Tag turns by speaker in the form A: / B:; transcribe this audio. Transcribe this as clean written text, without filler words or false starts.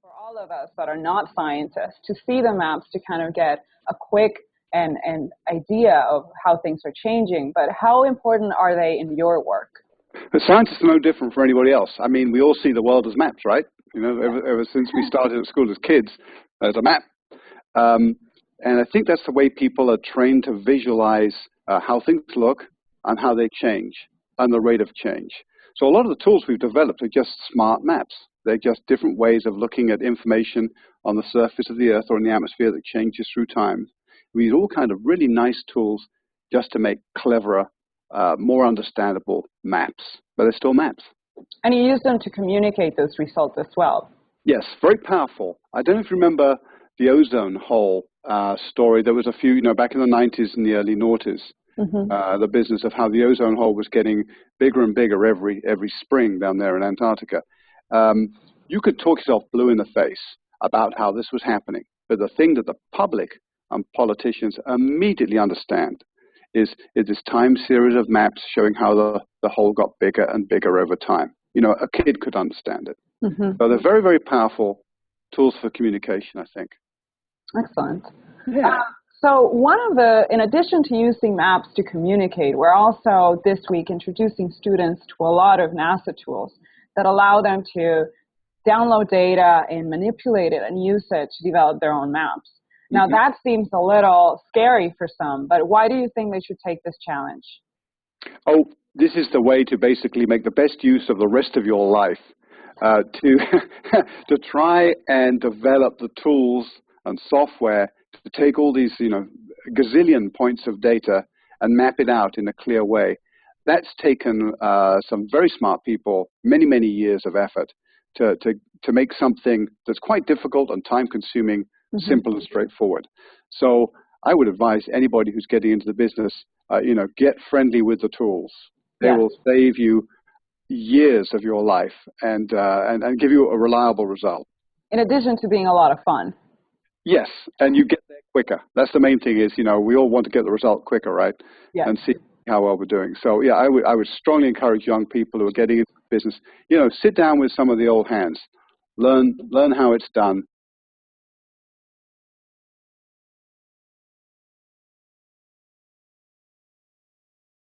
A: for all of us that are not scientists to see the maps to kind of get a quick and idea of how things are changing. But how important are they in your work?
B: The scientists are no different from anybody else. I mean, we all see the world as maps, right? You know, ever since we started at school as kids, there's a map. And I think that's the way people are trained to visualize how things look and how they change and the rate of change. So a lot of the tools we've developed are just smart maps. They're just different ways of looking at information on the surface of the Earth or in the atmosphere that changes through time. We use all kind of really nice tools just to make cleverer, more understandable maps. But they're still maps.
A: And you use them to communicate those results as well.
B: Yes, very powerful. I don't know if you remember the ozone hole story. There was a few, back in the 90s and the early noughties. The business of how the ozone hole was getting bigger and bigger every spring down there in Antarctica. You could talk yourself blue in the face about how this was happening. But the thing that the public and politicians immediately understand is this time series of maps showing how the hole got bigger and bigger over time. A kid could understand it. So they're very, very powerful tools for communication, I think.
A: Excellent.
B: Yeah.
A: So in addition to using maps to communicate, we're also this week introducing students to a lot of NASA tools that allow them to download data and manipulate it and use it to develop their own maps. Now, that seems a little scary for some, but why do you think they should take this challenge?
B: Oh, this is the way to basically make the best use of the rest of your life, to try and develop the tools and software to take all these, gazillion points of data and map it out in a clear way. That's taken some very smart people many, many years of effort to make something that's quite difficult and time-consuming simple and straightforward. So I would advise anybody who's getting into the business, get friendly with the tools. They will save you years of your life and give you a reliable result.
A: In addition to being a lot of fun.
B: Yes, and you get there quicker. That's the main thing is, we all want to get the result quicker, right?
A: Yeah.
B: And see how well we're doing. So, yeah, I would strongly encourage young people who are getting into business, sit down with some of the old hands, learn how it's done,